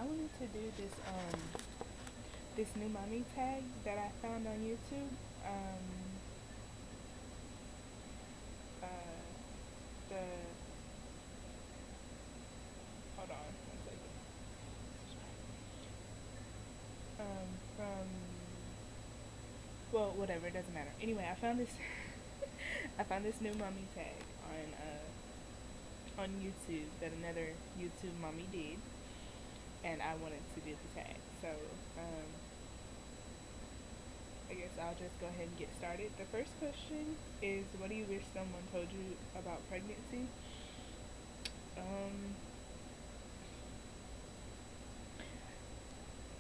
wanted to do this new mommy tag that I found on YouTube. Uh, the hold on one second. From well, whatever, it doesn't matter. Anyway, I found this I found this new mommy tag on YouTube that another YouTube mommy did, and I wanted to do the tag. So um, I guess I'll just go ahead and get started. The first question is, what do you wish someone told you about pregnancy? Um,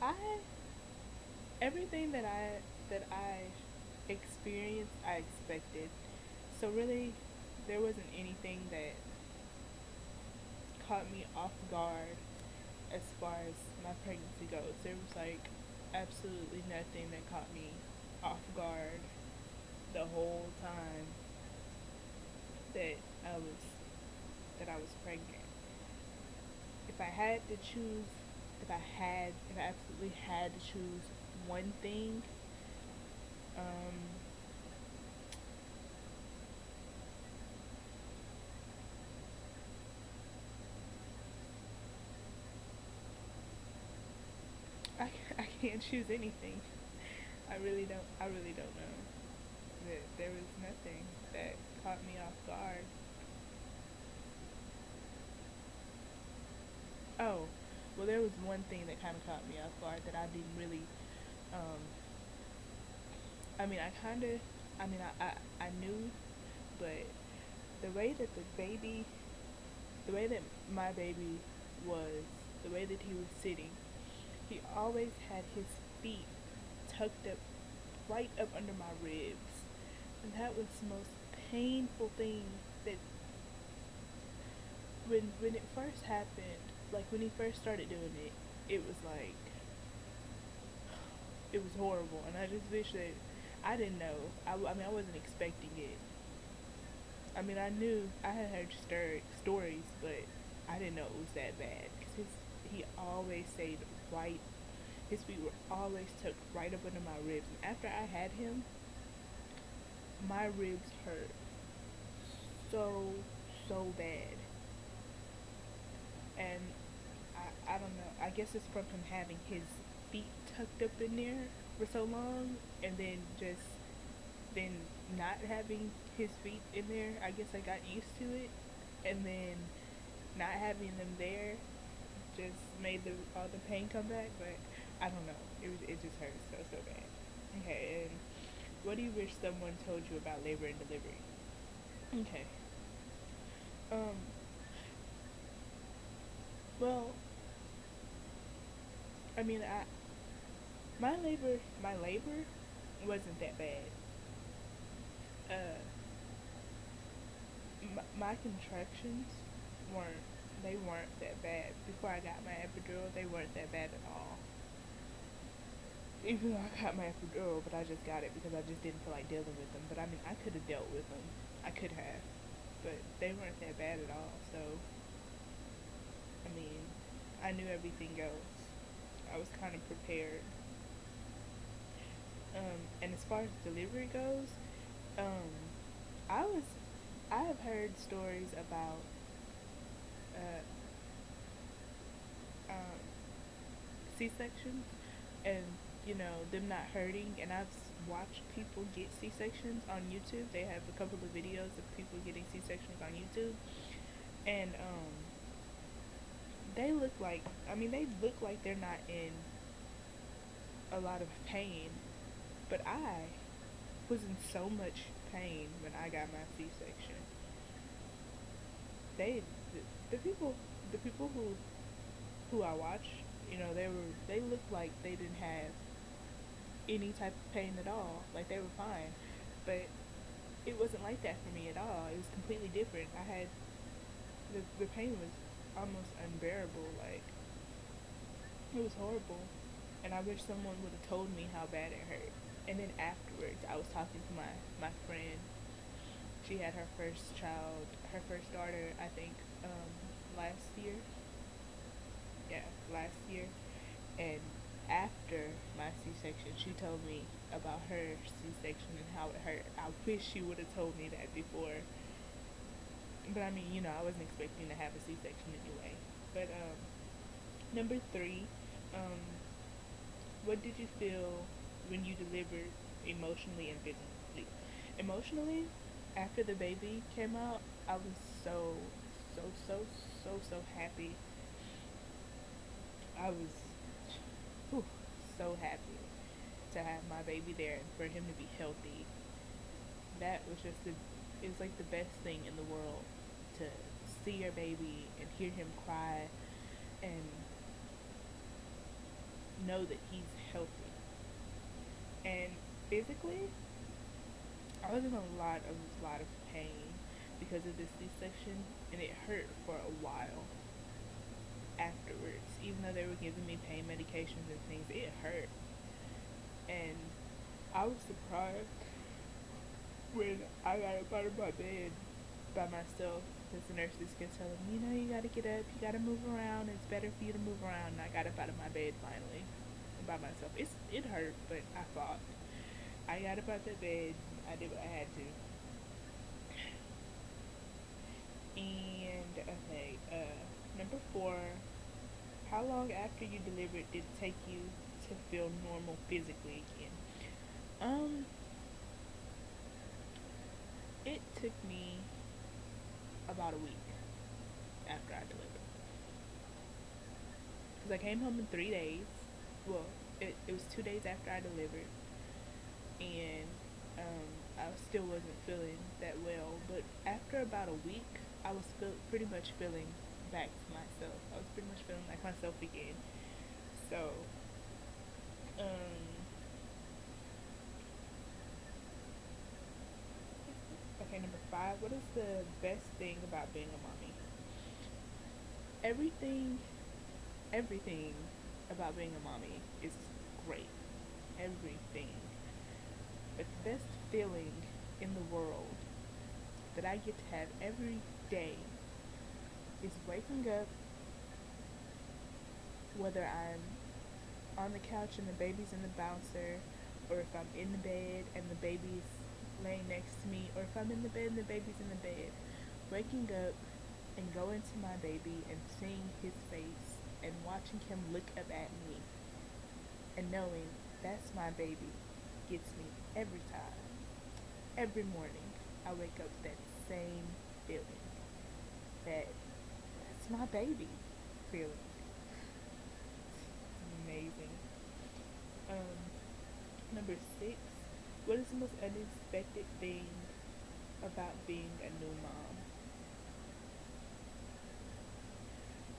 I everything that I experienced, I expected. So really, there wasn't anything that caught me off guard as far as my pregnancy goes. There was like absolutely nothing that caught me off guard the whole time that I was that I was pregnant. If I had to choose, if I absolutely had to choose one thing, um, I can't choose anything. I really don't know. There was nothing that caught me off guard. Oh, well, there was one thing that kind of caught me off guard that I didn't really. Um, I mean, I kind of. I knew, but the way that the way that my baby was, the way that he was sitting, he always had his feet tucked up right up under my ribs, and that was the most painful thing that when it first happened, like when he first started doing it, it was like it was horrible, and I just wish that I didn't know. I mean, I wasn't expecting it. I mean, I knew I had heard stories, but I didn't know it was that bad because he always stayed right. His feet were always tucked right up under my ribs, and after I had him, my ribs hurt so bad, and I don't know. I guess it's from him having his feet tucked up in there for so long, and then not having his feet in there. I guess I got used to it, and then not having them there just made all the pain come back. But I don't know. It just hurts so bad. Okay, and what do you wish someone told you about labor and delivery? Okay. Um. Well, I mean, my labor wasn't that bad. Uh, my contractions weren't they weren't that bad. Before I got my epidural, they weren't that bad at all. Even though I got my epidural, but I just got it because I just didn't feel like dealing with them. But I mean, I could have dealt with them. I could have, but they weren't that bad at all. So I mean, I knew everything else. I was kind of prepared. And as far as delivery goes, um, I was I have heard stories about uh, um, C-sections and them not hurting, and I've watched people get C-sections on YouTube. They have a couple of videos of people getting C-sections on YouTube, and they look like they're not in a lot of pain, but I was in so much pain when I got my C-section. They the people the people who I watched, they looked like they didn't have any type of pain at all. Like they were fine. But it wasn't like that for me at all. It was completely different. I had the pain was almost unbearable. Like it was horrible. And I wish someone would have told me how bad it hurt. And then afterwards, I was talking to my friend. She had her first child, her first daughter, I think, last year. Yeah, last year, and after my C-section, she told me about her C-section and how it hurt. I wish she would have told me that before. But I mean, I wasn't expecting to have a C-section anyway. But number three, um, what did you feel when you delivered emotionally and physically? Emotionally, after the baby came out, I was so, so, so happy. I was whew, so happy to have my baby there and for him to be healthy. That was just it was like the best thing in the world to see your baby and hear him cry and know that he's healthy. And physically, I was in a lot of pain because of this C-section, and it hurt for a while afterwards. Even though they were giving me pain medications and things, it hurt, and I was surprised when I got up out of my bed by myself. Because the nurses kept telling me, you gotta get up, you gotta move around. It's better for you to move around. And I got up out of my bed finally by myself. It hurt, but I fought. I got up out the bed. I did what I had to. And okay, number four. How long after you delivered did it take you to feel normal physically again? Um, it took me about a week after I delivered. Because I came home in 3 days. Well, it was 2 days after I delivered, and I still wasn't feeling that well. But after about a week, I was pretty much feeling back to myself. I was pretty much feeling like myself again. So, um, okay, number five. What is the best thing about being a mommy? Everything, everything about being a mommy is great. Everything. But the best feeling in the world that I get to have every day is waking up, whether I'm on the couch and the baby's in the bouncer, or if I'm in the bed and the baby's laying next to me, or if I'm in the bed and the baby's in the bed, waking up and going to my baby and seeing his face and watching him look up at me and knowing that's my baby gets me every time. Every morning I wake up with that same feeling, that that's my baby feeling. It's amazing. Um, Number six, what is the most unexpected thing about being a new mom?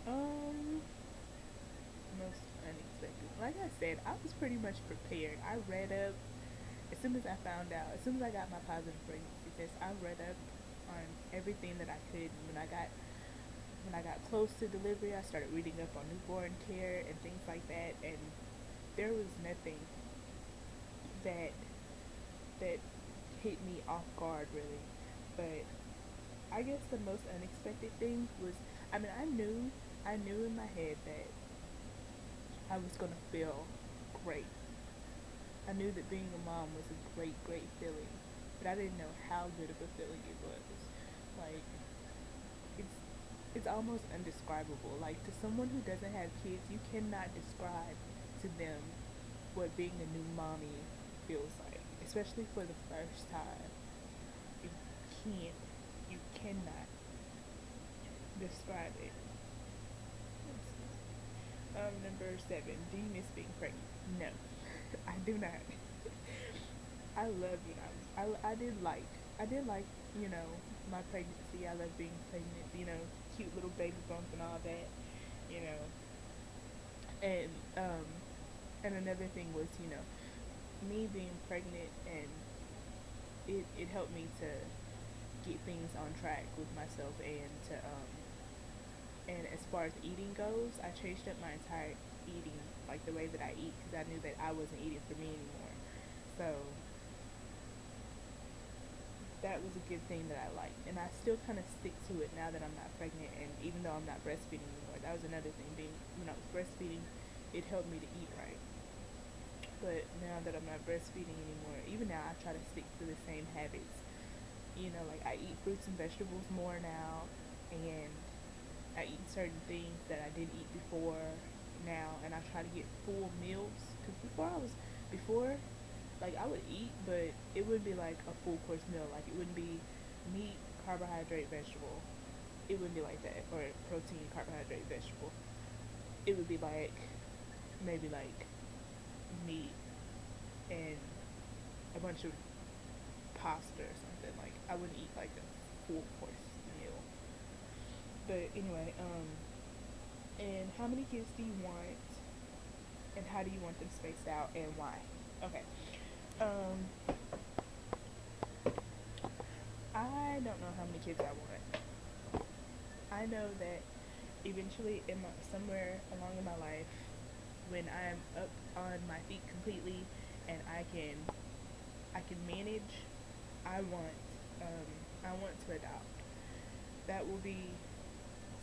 Um, Most unexpected. Like I said, I was pretty much prepared. I read up as soon as I found out. As soon as I got my positive pregnancy test, I read up on everything that I could. And when I got close to delivery, I started reading up on newborn care and things like that. And there was nothing that that hit me off guard really. But I guess the most unexpected thing was, I mean, I knew in my head that I was gonna feel great. I knew that being a mom was a great, great feeling, but I didn't know how good of a feeling it was. Like, it's it's almost indescribable. Like, to someone who doesn't have kids, you cannot describe to them what being a new mommy feels like, especially for the first time. You can't, you cannot describe it. Number seven. Do you miss being pregnant? No, I do not. I love I did like my pregnancy. I love being pregnant. Cute little baby bump and all that. You know, and another thing was me being pregnant, and it helped me to get things on track with myself, and as far as eating goes, I changed up my entire eating, like the way that I eat, because I knew that I wasn't eating for me anymore. So that was a good thing that I liked, and I still kind of stick to it now that I'm not pregnant, and even though I'm not breastfeeding anymore, was another thing. Being when I was breastfeeding, it helped me to eat right. But now that I'm not breastfeeding anymore, even now I try to stick to the same habits. You know, like I eat fruits and vegetables more now, and I eat certain things that I didn't eat before now, and I try to get full meals. Cause before, like I would eat, but it would be like a full course meal. Like it wouldn't be meat, carbohydrate, vegetable. It wouldn't be like that, or protein, carbohydrate, vegetable. It would be like maybe like meat and a bunch of pasta or something. Like I wouldn't eat like a full course meal. But anyway, and how many kids do you want, and how do you want them spaced out, and why? Okay. Um, I don't know how many kids I want. I know that eventually, somewhere along in my life, when I'm up on my feet completely, and I can manage, I want I want to adopt. That will be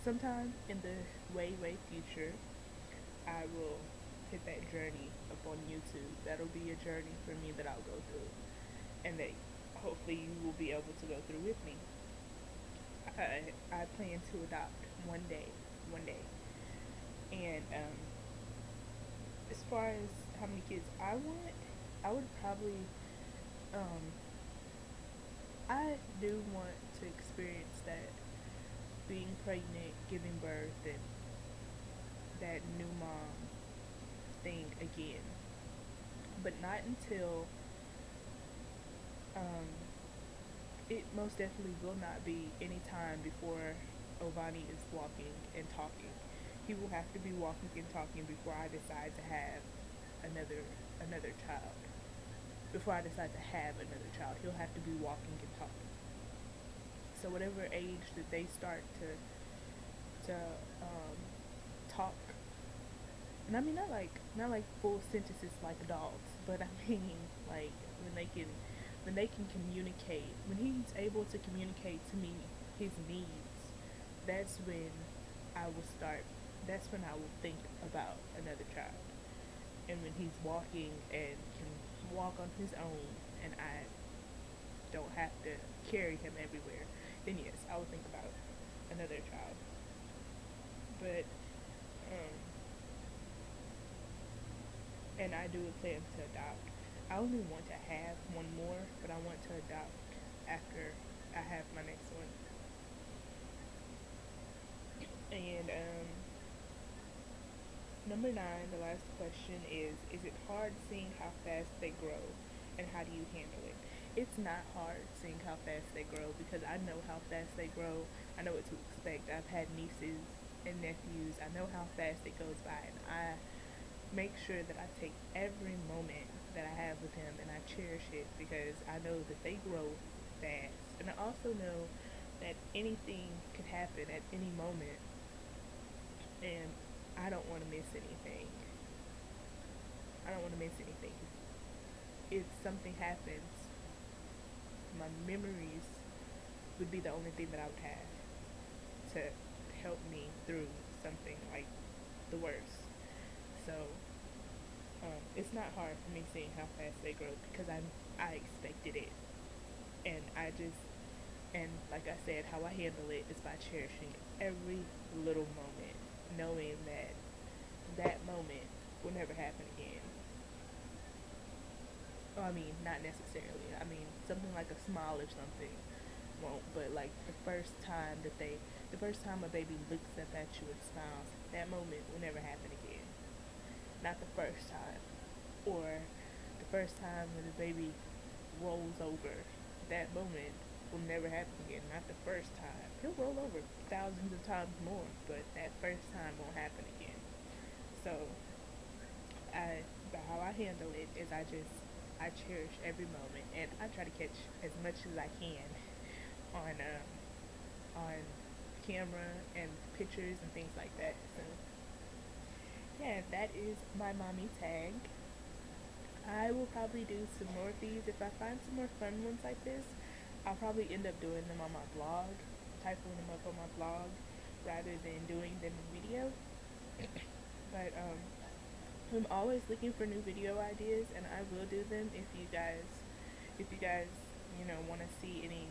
sometime in the way future. I will hit that journey up on YouTube. That'll be a journey for me that I'll go through, and that hopefully you will be able to go through with me. I plan to adopt one day, and as far as how many kids I want, I would probably um, I do want to experience that being pregnant, giving birth, and that new mom thing again, but not until um, it most definitely will not be any time before Ovani is walking and talking. He will have to be walking and talking before I decide to have another child. Before I decide to have another child, he'll have to be walking and talking. So whatever age that they start to talk, and I mean not like full sentences like adults, but I mean like when they can communicate, when he's able to communicate to me his needs, that's when I will start. That's when I will think about another child. And when he's walking and can walk on his own, and I don't have to carry him everywhere, then yes, I would think about another child. But um, and I do plan to adopt. I only want to have one more, but I want to adopt after I have my next one. And number nine, the last question is it hard seeing how fast they grow, and how do you handle it? It's not hard seeing how fast they grow because I know how fast they grow. I know what to expect. I've had nieces and nephews. I know how fast it goes by, and I make sure that I take every moment that I have with him and I cherish it because I know that they grow fast. And I also know that anything could happen at any moment, and I don't want to miss anything. I don't want to miss anything. If something happens, my memories would be the only thing that I would have to help me through something like the worst. So it's not hard for me seeing how fast they grow because I expected it, and I just and like I said, how I handle it is by cherishing every little moment, knowing that that moment will never happen again. Oh, I mean, not necessarily. I mean, something like a smile or something won't, but like the first time a baby looks up at you and smiles, that moment will never happen again. Not the first time. Or the first time when the baby rolls over, that moment will never happen again. Not the first time. He'll roll over thousands of times more, but that first time won't happen again. So how I handle it is I cherish every moment, and I try to catch as much as I can on camera and pictures and things like that. So yeah, that is my mommy tag. I will probably do some more of these if I find some more fun ones like this. I'll probably end up doing them on my blog, typing them up on my blog, rather than doing them in video. But I'm always looking for new video ideas, and I will do them if you guys, you know, want to see any,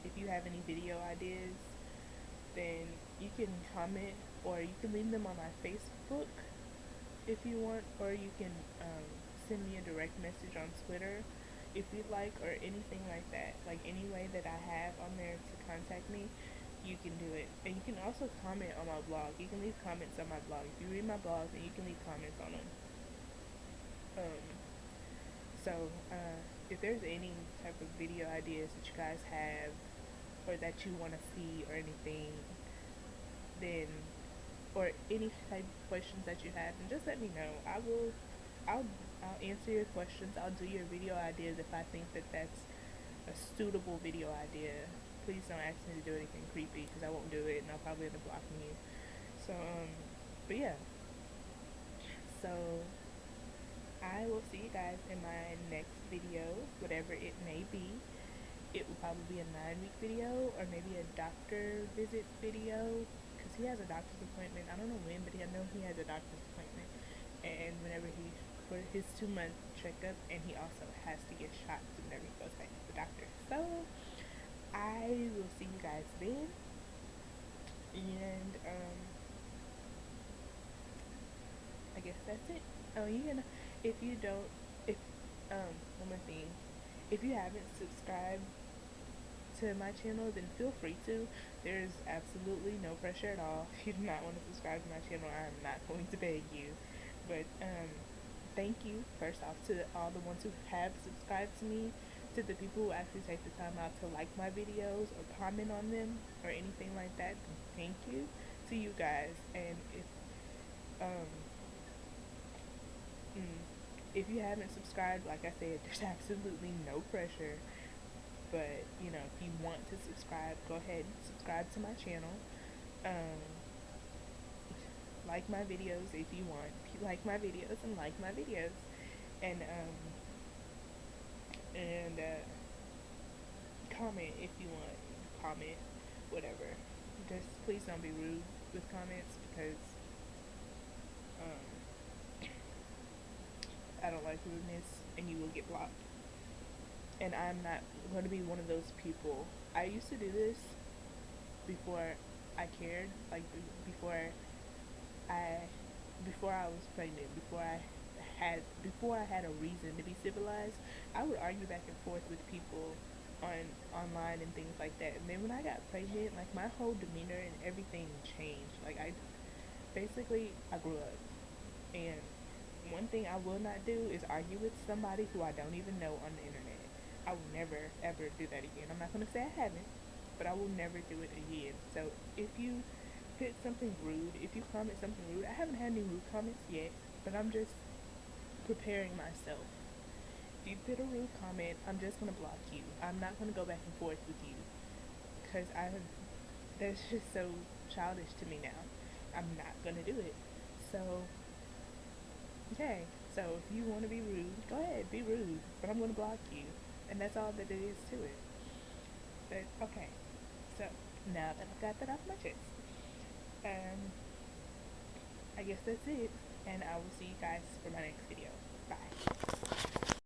if you have any video ideas, then you can comment or you can leave them on my Facebook if you want, or you can send me a direct message on Twitter if you'd like, or anything like that. Like any way that I have on there to contact me, you can do it. And you can also comment on my blog. You can leave comments on my blog. If you read my blog, then you can leave comments on them. Um, so if there's any type of video ideas that you guys have or that you want to see or anything, then or any type of questions that you have, then just let me know. I'll I'll answer your questions. I'll do your video ideas if I think that that's a suitable video idea. Please don't ask me to do anything creepy because I won't do it and I'll probably end up blocking you. So but yeah. So I will see you guys in my next video, whatever it may be. It will probably be a 9-week video or maybe a doctor visit video because he has a doctor's appointment. I don't know when, but I know he has a doctor's appointment. And whenever he, for his 2-month checkup, and he also has to get shots whenever he goes back to the doctor. So I will see you guys then. And I guess that's it. Oh, you can, if you don't, if one more thing, if you haven't subscribed to my channel, then feel free to. There's absolutely no pressure at all. If you do not want to subscribe to my channel, I'm not going to beg you. But thank you first off to all the ones who have subscribed to me, to the people who actually take the time out to like my videos or comment on them or anything like that. Thank you to you guys. And um if you haven't subscribed, like I said, there's absolutely no pressure. But you know, if you want to subscribe, go ahead and subscribe to my channel. Like my videos if you want. If you like my videos, and like my videos, and comment if you want. Comment, whatever. Just please don't be rude with comments because I don't like rudeness, and you will get blocked. And I'm not going to be one of those people. I used to do this before I cared, like I before I was pregnant, before I had a reason to be civilized. I would argue back and forth with people online and things like that. And then when I got pregnant, like my whole demeanor and everything changed. Like I grew up. And one thing I will not do is argue with somebody who I don't even know on the internet. I will never ever do that again. I'm not gonna say I haven't, but I will never do it again. So if you put something rude, if you comment something rude, I haven't had any rude comments yet, but I'm just preparing myself. If you put a rude comment, I'm just gonna block you. I'm not gonna go back and forth with you because that's just so childish to me now. I'm not gonna do it. So okay, so if you want to be rude, go ahead, be rude, but I'm gonna block you, and that's all that it is to it. But okay, so now that I've got that off my chest, I guess that's it, and I will see you guys for my next video. Bye.